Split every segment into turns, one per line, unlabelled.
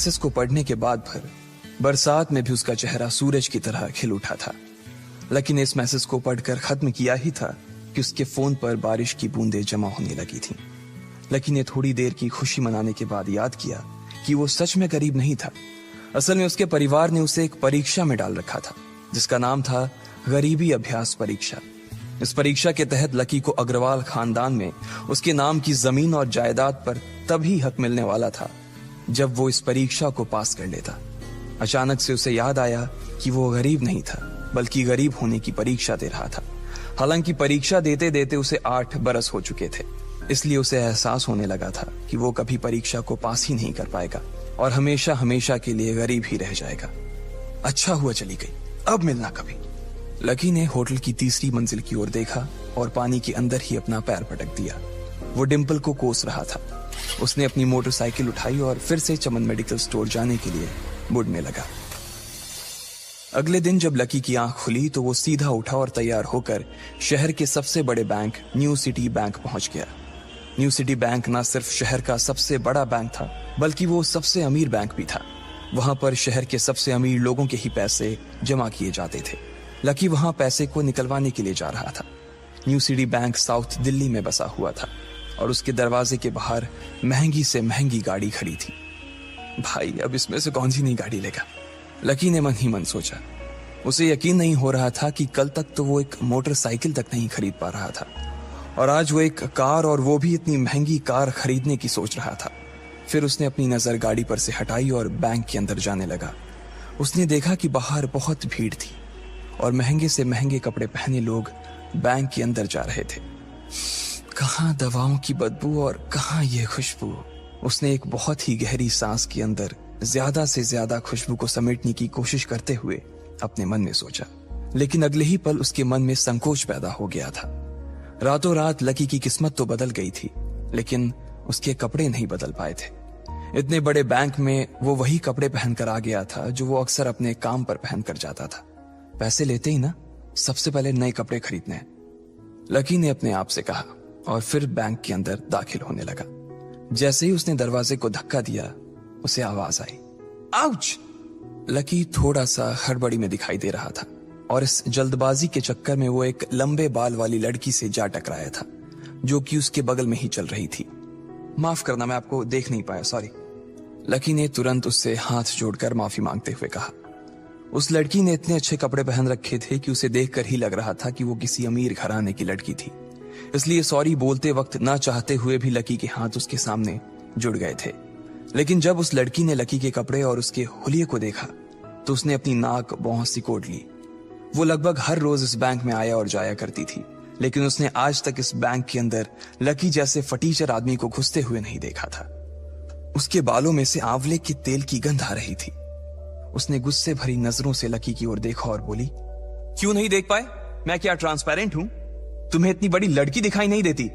Message को पढ़ने के बाद भर बरसात में भी उसका चेहरा सूरज की तरह खिल उठा था। लकी ने इस मैसेज को पढ़कर खत्म किया ही था कि उसके फोन पर बारिश की बूंदें जमा होने लगी थीं। लकी ने थोड़ी देर की खुशी मनाने के बाद याद किया कि वो सच में गरीब नहीं था। असल में उसके परिवार ने उसे एक परीक्षा में डाल रखा था जिसका नाम था गरीबी अभ्यास परीक्षा। इस परीक्षा के तहत लकी को अग्रवाल खानदान में उसके नाम की जमीन और जायदाद पर तभी हक मिलने वाला था जब वो इस परीक्षा को पास कर लेता। अचानक से उसे याद आया कि वो गरीब नहीं था बल्कि गरीब होने की परीक्षा दे रहा था। हालांकि परीक्षा देते देते उसे 8 बरस हो चुके थे, इसलिए उसे एहसास होने लगा था कि वो कभी परीक्षा को पास ही नहीं कर पाएगा और हमेशा हमेशा के लिए गरीब ही रह जाएगा। अच्छा हुआ चली गई, अब मिलना कभी। लकी ने होटल की तीसरी मंजिल की ओर देखा और पानी के अंदर ही अपना पैर पटक दिया। वो डिंपल को कोस रहा था। उसने अपनी मोटरसाइकिल उठाई और फिर से चमन मेडिकल स्टोर जाने के लिए मुड़ने लगा। अगले दिन जब लकी की आंख खुली तो वो सीधा उठा और तैयार होकर शहर के सबसे बड़े बैंक न्यू सिटी बैंक पहुंच गया। न्यू सिटी बैंक न सिर्फ शहर का सबसे बड़ा बैंक था बल्कि वो सबसे अमीर बैंक भी था। वहां पर शहर के सबसे अमीर लोगों के ही पैसे जमा किए जाते थे। लकी वहां पैसे को निकलवाने के लिए जा रहा था। New city bank south Delhi में बसा हुआ था और उसके दरवाजे के बाहर महंगी से महंगी गाड़ी खड़ी थी। भाई, अब इसमें से कौन सी नई गाड़ी लेगा, लकी ने मन ही मन सोचा। उसे यकीन नहीं हो रहा था कि कल तक तो वो एक मोटरसाइकिल तक नहीं खरीद पा रहा था और आज वो एक कार, और वो भी इतनी महंगी कार खरीदने की सोच रहा था। फिर उसने अपनी नजर गाड़ी पर से हटाई और बैंक के अंदर जाने लगा। उसने देखा कि बाहर बहुत भीड़ थी और महंगे से महंगे कपड़े पहने लोग बैंक के अंदर जा रहे थे। कहाँ दवाओं की बदबू और कहाँ ये खुशबू। उसने एक बहुत ही गहरी सांस के अंदर ज्यादा से ज्यादा खुशबू को समेटने की कोशिश करते हुए अपने मन में सोचा, लेकिन अगले ही पल उसके मन में संकोच पैदा हो गया था। रातों रात लकी की किस्मत तो बदल गई थी, लेकिन उसके कपड़े नहीं बदल पाए थे। इतने बड़े बैंक में वो वही कपड़े पहनकर आ गया था जो वो अक्सर अपने काम पर पहनकर जाता था। पैसे लेते ही ना सबसे पहले नए कपड़े खरीदने हैं, लकी ने अपने आप से कहा और फिर बैंक के अंदर दाखिल होने लगा। जैसे ही उसने दरवाजे को धक्का दिया, उसे आवाज आई, आउच! लकी थोड़ा सा हड़बड़ी में दिखाई दे रहा था और इस जल्दबाजी के चक्कर में वो एक लंबे बाल वाली लड़की से जा टकराया था जो कि उसके बगल में ही चल रही थी। माफ करना, मैं आपको देख नहीं पाया, सॉरी। लकी ने तुरंत उससे हाथ जोड़कर माफी मांगते हुए कहा। उस लड़की ने इतने अच्छे कपड़े पहन रखे थे कि उसे देखकर ही लग रहा था कि वो किसी अमीर घराने की लड़की थी, इसलिए सॉरी बोलते वक्त ना चाहते हुए भी लकी के हाथ उसके सामने जुड़ गए थे। लेकिन जब उस लड़की ने लकी के कपड़े और उसके हुलिये को देखा तो उसने अपनी नाक भौं सिकोड़ ली। वो लगभग हर रोज इस बैंक में आया और जाया करती थी, लेकिन उसने आज तक इस बैंक के अंदर लकी जैसे फटीचर आदमी को घुसते हुए नहीं देखा था। उसके बालों में से आंवले के तेल की गंध आ रही थी। उसने गुस्से भरी नजरों से लकी की ओर देखा और बोली, क्यों नहीं देख पाए? मैं क्या ट्रांसपेरेंट हूं? तुम्हें इतनी बड़ी लड़की दिखाई नहीं देती?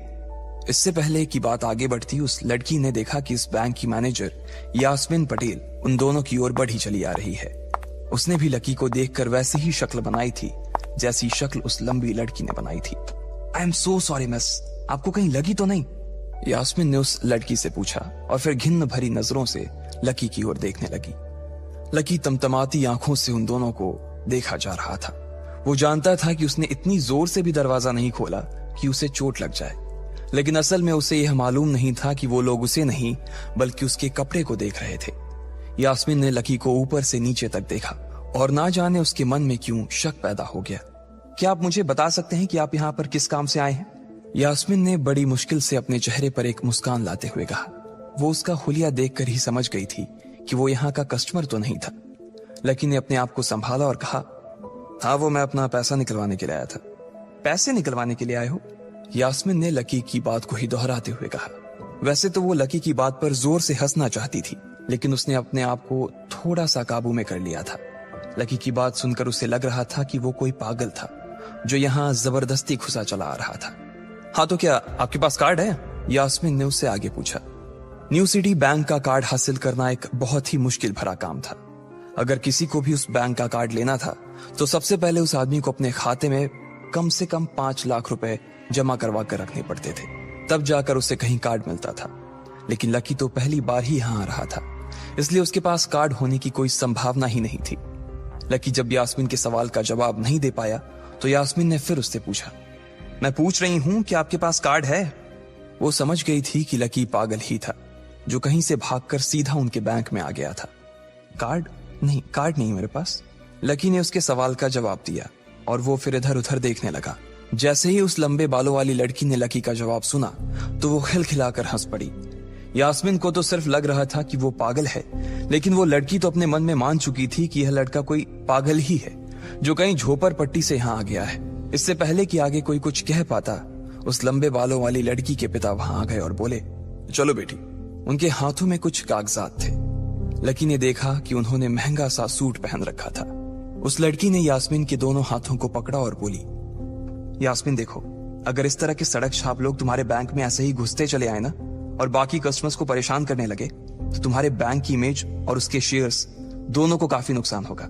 इससे पहले कि बात आगे बढ़ती, उस लड़की ने देखा कि इस बैंक की मैनेजर यास्मीन पटेल उन दोनों की ओर बढ़ी चली आ रही है। उसने भी लकी को देखकर वैसी ही शक्ल बनाई थी जैसी शक्ल उस लंबी लड़की ने बनाई थी। I am so sorry miss, आपको कहीं लगी तो नहीं? यास्मीन ने उस लड़की से पूछा और फिर घिन्न भरी नजरों से लकी की ओर देखने लगी। लकी तमतमाती आंखों से उन दोनों को देखा जा रहा था। वो जानता था कि उसने इतनी जोर से भी दरवाजा नहीं खोला कि उसे चोट लग जाए, लेकिन असल में उसे यह मालूम नहीं था कि वो लोग उसे नहीं बल्कि उसके कपड़े को देख रहे थे। यास्मीन ने लकी को ऊपर से नीचे तक देखा और ना जाने उसके मन में क्यों शक पैदा हो गया। क्या आप मुझे बता सकते हैं कि आप यहाँ पर किस काम से आए हैं? यास्मीन ने बड़ी मुश्किल से अपने चेहरे पर एक मुस्कान लाते हुए कहा। वो उसका हुलिया देखकर ही समझ गई थी कि वो यहाँ का कस्टमर तो नहीं था। लकी ने अपने आप को संभाला और कहा, हाँ, वो मैं अपना पैसा निकलवाने के लिए आया था। पैसे निकलवाने के लिए आए हो? यास्मीन ने लकी की बात को ही दोहराते हुए कहा। वैसे तो वो लकी की बात पर जोर से हंसना चाहती थी, लेकिन उसने अपने आप को थोड़ा सा काबू में कर लिया था। लकी की बात सुनकर उसे लग रहा था कि वो कोई पागल था जो यहाँ जबरदस्ती घुसा चला आ रहा था। हाँ, तो क्या आपके पास कार्ड है? यास्मीन ने उससे आगे पूछा। न्यू सिटी बैंक का कार्ड हासिल करना एक बहुत ही मुश्किल भरा काम था। अगर किसी को भी उस बैंक का कार्ड लेना था तो सबसे पहले उस आदमी को अपने खाते में कम से कम 5 लाख रुपए जमा करवा कर रखने पड़ते थे, तब जाकर उसे कहीं कार्ड मिलता था। लेकिन लकी तो पहली बार ही यहाँ आ रहा था, इसलिए उसके पास कार्ड होने की कोई संभावना ही नहीं थी। लकी जब यास्मीन के सवाल का जवाब नहीं दे पाया तो यास्मीन ने फिर उससे पूछा, मैं पूछ रही हूं कि आपके पास कार्ड है? वो समझ गई थी कि लकी पागल ही था जो कहीं से भागकर सीधा उनके बैंक में आ गया था। कार्ड नहीं मेरे पास। लकी ने उसके सवाल का जवाब दिया और वो फिर इधर उधर देखने लगा। जैसे ही उस लंबे बालों वाली लड़की ने लकी का जवाब सुना तो वो खिलखिलाकर हंस पड़ी। यास्मीन को तो सिर्फ लग रहा था कि वो पागल है, लेकिन वो लड़की तो अपने मन में मान चुकी थी कि यह लड़का कोई पागल ही है जो कहीं झोपड़ पट्टी से यहाँ आ गया है। इससे पहले कि आगे कोई कुछ कह पाता, उस लंबे बालों वाली लड़की के पिता वहां आ गए और बोले, चलो बेटी। उनके हाथों में कुछ कागजात थे। लकी ने देखा कि उन्होंने महंगा सा सूट पहन रखा था। उस लड़की ने यास्मीन के दोनों हाथों को पकड़ा और बोली, यास्मीन देखो, अगर इस तरह के सड़क छाप लोग तुम्हारे बैंक में ऐसे ही घुसते चले आए ना और बाकी कस्टमर्स को परेशान करने लगे तो तुम्हारे बैंक की इमेज और उसके शेयर्स दोनों को काफी नुकसान होगा।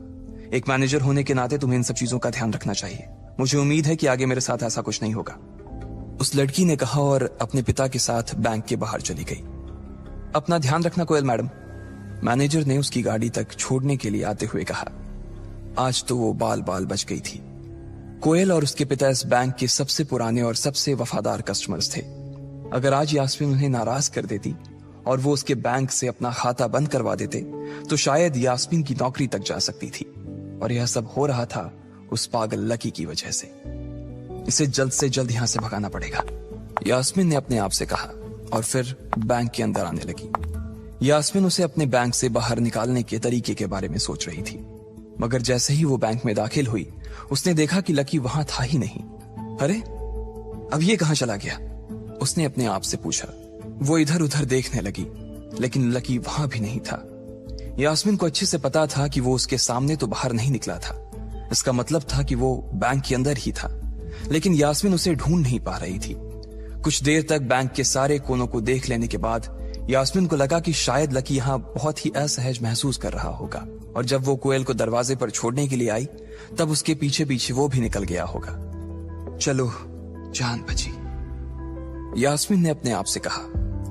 एक मैनेजर होने के नाते तुम्हें इन सब चीजों का ध्यान रखना चाहिए। मुझे उम्मीद है कि आगे मेरे साथ ऐसा कुछ नहीं होगा। उस लड़की ने कहा और अपने पिता के साथ बैंक के बाहर चली गई। अपना ध्यान रखना कोयल मैडम, मैनेजर ने उसकी गाड़ी तक छोड़ने के लिए आते हुए कहा। आज तो वो बाल बाल बच गई थी। कोयल और उसके पिता इस बैंक के सबसे पुराने और सबसे वफादार कस्टमर्स थे। अगर आज यास्मीन उन्हें नाराज कर देती और वो उसके बैंक से अपना खाता बंद करवा देते तो शायद यास्मीन की नौकरी तक जा सकती थी। और यह सब हो रहा था उस पागल लकी की वजह से। इसे जल्द से जल्द यहां से भगाना पड़ेगा, यास्मीन ने अपने आप से कहा और फिर बैंक के अंदर आने लगी। यास्मीन उसे अपने बैंक से बाहर निकालने के तरीके के बारे में सोच रही थी, मगर जैसे ही वो बैंक में दाखिल हुई उसने देखा कि लकी वहां था ही नहीं। अरे अब ये कहां चला गया, उसने अपने आप से पूछा। वो इधर उधर देखने लगी, लेकिन लकी वहां भी नहीं था। यास्मीन को अच्छे से पता था कि वो उसके सामने तो बाहर नहीं निकला था। इसका मतलब था कि वो बैंक के अंदर ही था, लेकिन यास्मीन उसे ढूंढ नहीं पा रही थी। कुछ देर तक बैंक के सारे कोनों को देख लेने के बाद यास्मीन को लगा कि शायद लकी यहाँ बहुत ही असहज महसूस कर रहा होगा, और जब वो कोयल को दरवाजे पर छोड़ने के लिए आई तब उसके पीछे पीछे वो भी निकल गया होगा। चलो जान बची, यास्मीन ने अपने आप से कहा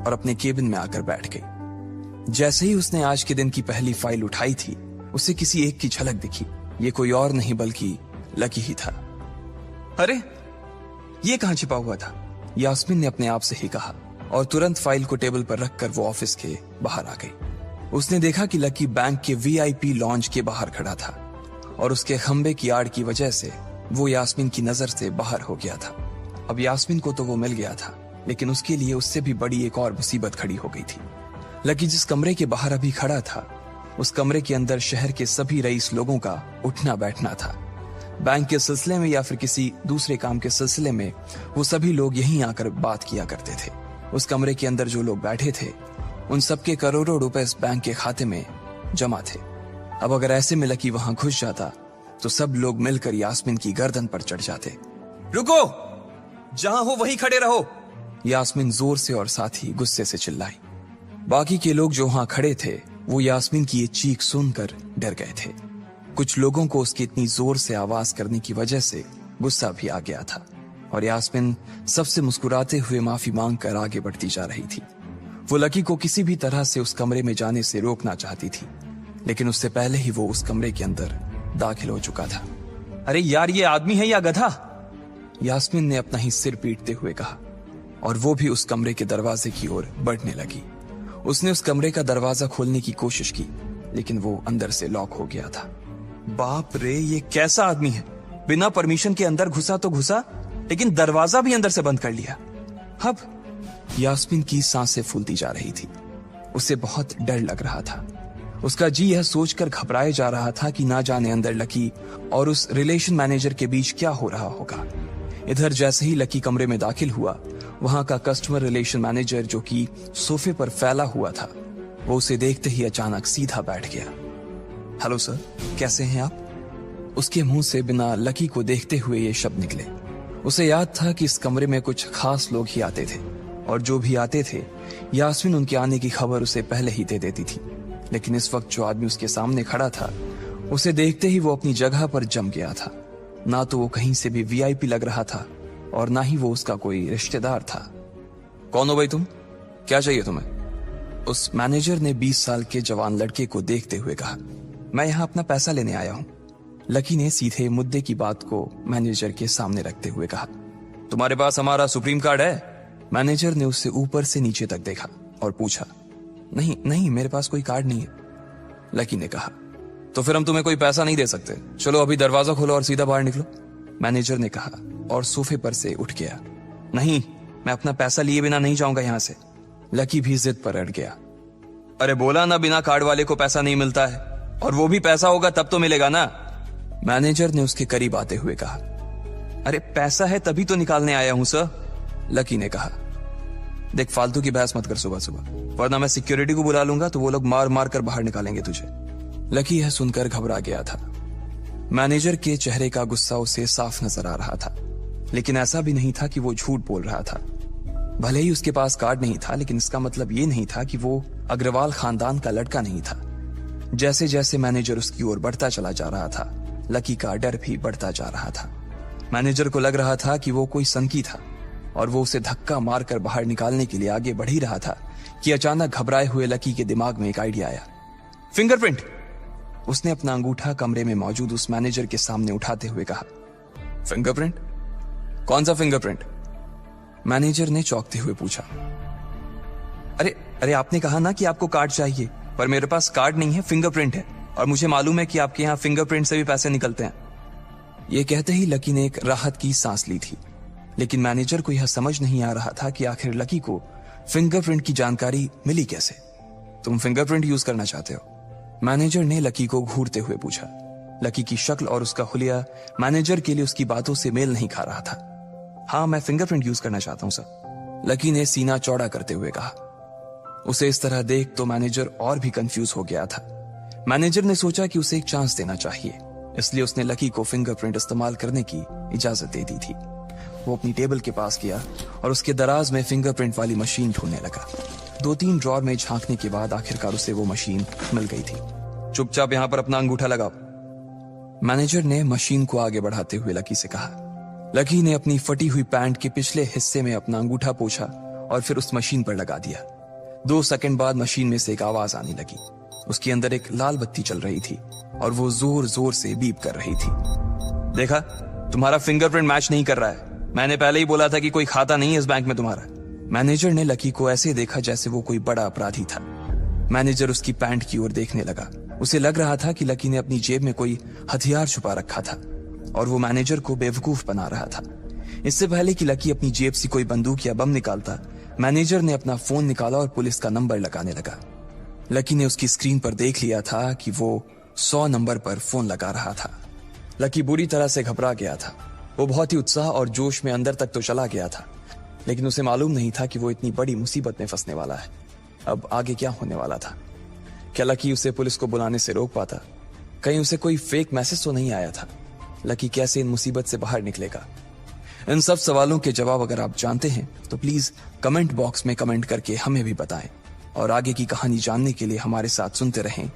और अपने केबिन में आकर बैठ गई। जैसे ही उसने आज के दिन की पहली फाइल उठाई थी उसे किसी एक की झलक दिखी। ये कोई और नहीं बल्कि लकी ही था। अरे ये कहां छिपा हुआ था, यास्मीन ने अपने आप से ही कहा और तुरंत फाइल को टेबल पर रखकर वो ऑफिस के बाहर आ गई। उसने देखा कि लकी बैंक के वीआईपी लॉन्ज के बाहर खड़ा था और उसके खंबे की आड़ की वजह से वो यास्मीन की नजर से बाहर हो गया था। अब यास्मीन को तो वो मिल गया था, लेकिन उसके लिए उससे भी बड़ी एक और मुसीबत खड़ी हो गई थी। लकी जिस कमरे के बाहर अभी खड़ा था उस कमरे के अंदर शहर के सभी रईस लोगों का उठना बैठना था। बैंक के सिलसिले में या फिर किसी दूसरे काम के सिलसिले में वो सभी लोग यहीं आकर बात किया करते थे। उस कमरे के अंदर जो लोग बैठे थे उन सबके करोड़ों रुपए इस बैंक के खाते में जमा थे। अब अगर ऐसे में लकी वहां घुस जाता तो सब लोग मिलकर यास्मीन की गर्दन पर चढ़ जाते। रुको, जहां हो वहीं खड़े रहो, यास्मीन जोर से और साथ ही गुस्से से चिल्लाई। बाकी के लोग जो वहां खड़े थे वो यास्मीन की ये चीख सुनकर डर गए थे। कुछ लोगों को उसकी इतनी जोर से आवाज करने की वजह से गुस्सा भी आ गया था और यास्मीन सबसे मुस्कुराते हुए माफी मांगकर आगे बढ़ती जा रही थी। वो लकी को किसी भी तरह से उस कमरे में जाने से रोकना चाहती थी, लेकिन उससे पहले ही वो उस कमरे के अंदर दाखिल हो चुका था। अरे यार, ये आदमी है या गधा, यास्मीन ने अपना ही सिर पीटते हुए कहा और वो भी उस कमरे के दरवाजे की ओर बढ़ने लगी। उसने उस कमरे का दरवाजा खोलने की कोशिश की, लेकिन वो अंदर से लॉक हो गया था। बाप रे, ये कैसा आदमी है, बिना परमिशन के अंदर घुसा तो घुसा, लेकिन दरवाजा भी अंदर से बंद कर लिया। अब यास्मीन की सांसें फूलती जा रही थी। उसे बहुत डर लग रहा था। उसका जी यह सोचकर घबराए जा रहा था कि ना जाने अंदर लकी और उस रिलेशन मैनेजर के बीच क्या हो रहा होगा। इधर जैसे ही लकी कमरे में दाखिल हुआ, वहां का कस्टमर रिलेशन मैनेजर जो कि सोफे पर फैला हुआ था, वो उसे देखते ही अचानक सीधा बैठ गया। हेलो सर, कैसे हैं आप? उसके मुंह से बिना लकी को देखते हुए ये शब्द निकले। उसे याद था कि इस कमरे में कुछ खास लोग ही आते थे और जो भी आते थे यास्मीन उनके आने की खबर उसे पहले ही दे देती थी। लेकिन इस वक्त जो आदमी उसके सामने खड़ा था, उसे देखते ही वो अपनी जगह पर जम गया था। ना तो वो कहीं से भी वीआईपी लग रहा था और ना ही वो उसका कोई रिश्तेदार था। कौन हो भाई तुम? क्या चाहिए तुम्हें? उस मैनेजर ने 20 साल के जवान लड़के को देखते हुए कहा, मैं यहाँ अपना पैसा लेने आया हूँ। लकी ने सीधे मुद्दे की बात को मैनेजर के सामने रखते हुए कहा, तुम्हारे पास हमारा सुप्रीम कार्ड है? मैनेजर ने उससे ऊपर से नीचे तक देखा और पूछा, नहीं नहीं, मेरे पास कोई कार्ड नहीं है। लकी ने कहा, तो फिर हम तुम्हें कोई पैसा नहीं दे सकते। चलो अभी दरवाजा खोलो और सीधा बाहर निकलो। मैनेजर ने कहा और सोफे पर से उठ गया। नहीं, मैं अपना पैसा लिए बिना नहीं जाऊंगा यहां से। लकी भी जिद पर अड़ गया। अरे बोला ना, बिना कार्ड वाले को पैसा नहीं मिलता है, और वो भी पैसा होगा तब तो मिलेगा ना। मैनेजर ने उसके करीब आते हुए कहा, अरे पैसा है तभी तो निकालने आया हूं सर। लकी ने कहा, देख फालतू की बहस मत कर सुबह सुबह, वरना मैं सिक्योरिटी को बुला लूंगा तो वो लोग मार मार कर बाहर निकालेंगे तुझे। लकी यह सुनकर घबरा गया था। मैनेजर के चेहरे का गुस्सा उसे साफ नजर आ रहा था, लेकिन ऐसा भी नहीं था कि वो झूठ बोल रहा था। भले ही उसके पास कार्ड नहीं था, लेकिन इसका मतलब ये नहीं था कि वो अग्रवाल खानदान का लड़का नहीं था। जैसे जैसे मैनेजर उसकी ओर बढ़ता चला जा रहा था, लकी का डर भी बढ़ता जा रहा था। मैनेजर को लग रहा था कि वो कोई संकी था और वो उसे धक्का मारकर बाहर निकालने के लिए आगे बढ़ ही रहा था कि अचानक घबराए हुए लकी के दिमाग में एक आइडिया आया। फिंगरप्रिंट! उसने अपना अंगूठा कमरे में मौजूद उस मैनेजर के सामने उठाते हुए कहा। फिंगरप्रिंट? कौन सा फिंगरप्रिंट? मैनेजर ने चौंकते हुए पूछा। अरे अरे आपने कहा ना कि आपको कार्ड चाहिए, पर मेरे पास कार्ड नहीं है, फिंगरप्रिंट है, और मुझे मालूम है कि आपके यहाँ फिंगरप्रिंट से भी पैसे निकलते हैं। यह कहते ही लकी ने एक राहत की सांस ली थी, लेकिन मैनेजर को यह समझ नहीं आ रहा था कि आखिर लकी को फिंगरप्रिंट की जानकारी मिली कैसे। तुम फिंगरप्रिंट यूज करना चाहते हो? मैनेजर ने लकी को घूरते हुए पूछा। लकी की शक्ल और उसका हुलिया मैनेजर के लिए उसकी बातों से मेल नहीं खा रहा था। हाँ, मैं फिंगरप्रिंट यूज करना चाहता हूं सर, लकी ने सीना चौड़ा करते हुए कहा। उसे इस तरह देख तो मैनेजर और भी कंफ्यूज हो गया था। मैनेजर ने सोचा कि उसे एक चांस देना चाहिए, इसलिए उसने लकी को फिंगरप्रिंट इस्तेमाल करने की इजाजत दे दी थी। वो अपनी टेबल के पास गया और उसके दराज में फिंगरप्रिंट वाली मशीन ढूंढने लगा। 2-3 ड्रॉर में झांकने के बाद आखिरकार उसे वो मशीन मिल गई थी। चुपचाप यहां पर अपना अंगूठा लगाओ, मैनेजर ने मशीन को आगे बढ़ाते हुए लकी से कहा। लकी ने अपनी फटी हुई पैंट के पिछले हिस्से में अपना अंगूठा पोंछा और फिर उस मशीन पर लगा दिया। 2 सेकंड बाद मशीन में से एक आवाज आने लगी। उसके अंदर एक लाल बत्ती चल रही थी और वो जोर जोर से बीप कर रही थी। देखा, तुम्हारा फिंगरप्रिंट मैच नहीं कर रहा है। मैंने पहले ही बोला था कि कोई खाता नहीं है इस बैंक में तुम्हारा। मैनेजर ने लकी को ऐसे देखा जैसे वो कोई बड़ा अपराधी था। मैनेजर उसकी पैंट की ओर देखने लगा। उसे लग रहा था कि लकी ने अपनी जेब में कोई हथियार छुपा रखा था और वो मैनेजर को बेवकूफ बना रहा था। इससे पहले कि लकी अपनी जेब से कोई बंदूक या बम निकालता, मैनेजर ने अपना फोन निकाला और पुलिस का नंबर लगाने लगा। लकी ने उसकी स्क्रीन पर देख लिया था कि वो 100 नंबर पर फोन लगा रहा था। लकी बुरी तरह से घबरा गया था। वो बहुत ही उत्साह और जोश में अंदर तक तो चला गया था, लेकिन उसे मालूम नहीं था कि वो इतनी बड़ी मुसीबत में फंसने वाला है। अब आगे क्या होने वाला था? क्या लकी उसे पुलिस को बुलाने से रोक पाता? कहीं उसे कोई फेक मैसेज तो नहीं आया था? लकी कैसे इन मुसीबत से बाहर निकलेगा? इन सब सवालों के जवाब अगर आप जानते हैं तो प्लीज कमेंट बॉक्स में कमेंट करके हमें भी बताएं, और आगे की कहानी जानने के लिए हमारे साथ सुनते रहें